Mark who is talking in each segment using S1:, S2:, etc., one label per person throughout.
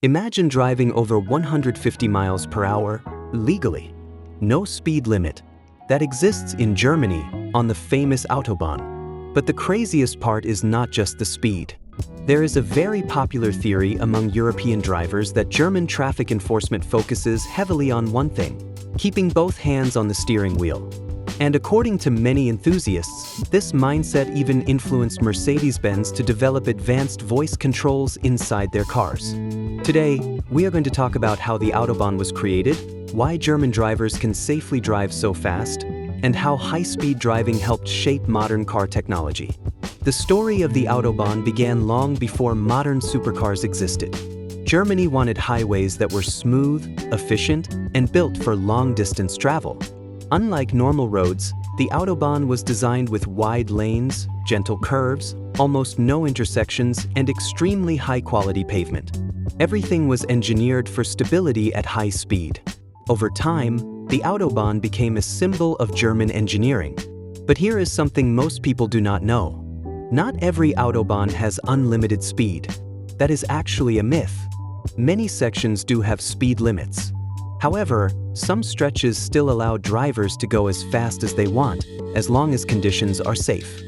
S1: Imagine driving over 150 miles per hour legally. No speed limit. That exists in Germany on the famous Autobahn. But the craziest part is not just the speed. There is a very popular theory among European drivers that German traffic enforcement focuses heavily on one thing: keeping both hands on the steering wheel. And according to many enthusiasts, this mindset even influenced Mercedes-Benz to develop advanced voice controls inside their cars. Today, we are going to talk about how the Autobahn was created, why German drivers can safely drive so fast, and how high-speed driving helped shape modern car technology. The story of the Autobahn began long before modern supercars existed. Germany wanted highways that were smooth, efficient, and built for long-distance travel. Unlike normal roads, the Autobahn was designed with wide lanes, gentle curves, almost no intersections, and extremely high-quality pavement. Everything was engineered for stability at high speed. Over time, the Autobahn became a symbol of German engineering. But here is something most people do not know. Not every Autobahn has unlimited speed. That is actually a myth. Many sections do have speed limits. However, some stretches still allow drivers to go as fast as they want, as long as conditions are safe.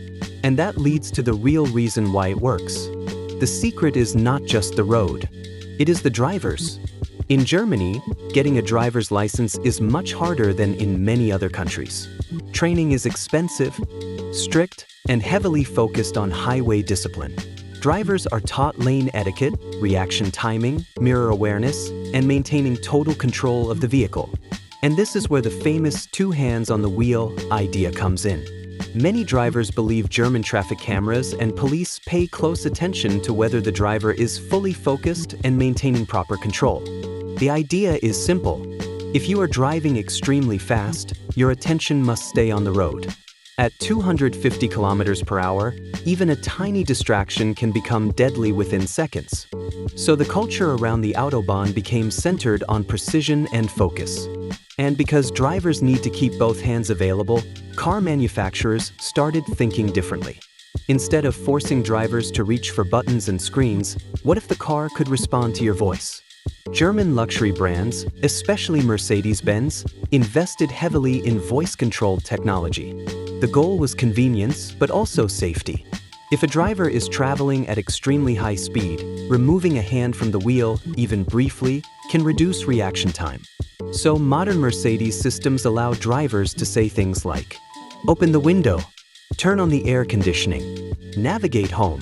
S1: And that leads to the real reason why it works. The secret is not just the road. It is the drivers. In Germany, getting a driver's license is much harder than in many other countries. Training is expensive, strict, and heavily focused on highway discipline. Drivers are taught lane etiquette, reaction timing, mirror awareness, and maintaining total control of the vehicle. And this is where the famous two hands on the wheel idea comes in. Many drivers believe German traffic cameras and police pay close attention to whether the driver is fully focused and maintaining proper control. The idea is simple. If you are driving extremely fast, your attention must stay on the road. At 250 kilometers per hour, even a tiny distraction can become deadly within seconds. So the culture around the Autobahn became centered on precision and focus. And because drivers need to keep both hands available, car manufacturers started thinking differently. Instead of forcing drivers to reach for buttons and screens, what if the car could respond to your voice? German luxury brands, especially Mercedes-Benz, invested heavily in voice-controlled technology. The goal was convenience, but also safety. If a driver is traveling at extremely high speed, removing a hand from the wheel, even briefly, can reduce reaction time. So modern Mercedes systems allow drivers to say things like, "Open the window," "Turn on the air conditioning," "Navigate home,"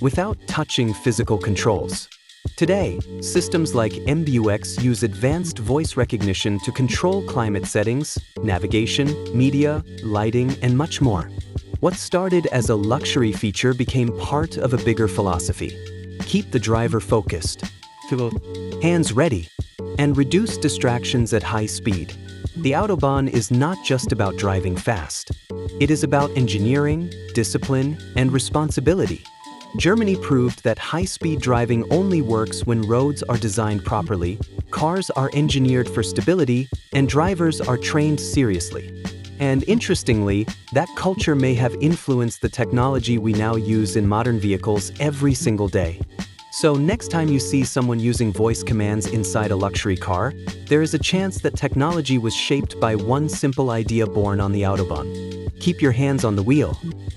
S1: without touching physical controls. Today, systems like MBUX use advanced voice recognition to control climate settings, navigation, media, lighting, and much more. What started as a luxury feature became part of a bigger philosophy. Keep the driver focused, hands ready, and reduce distractions at high speed. The Autobahn is not just about driving fast. It is about engineering, discipline, and responsibility. Germany proved that high-speed driving only works when roads are designed properly, cars are engineered for stability, and drivers are trained seriously. And interestingly, that culture may have influenced the technology we now use in modern vehicles every single day. So next time you see someone using voice commands inside a luxury car, there is a chance that technology was shaped by one simple idea born on the Autobahn. Keep your hands on the wheel.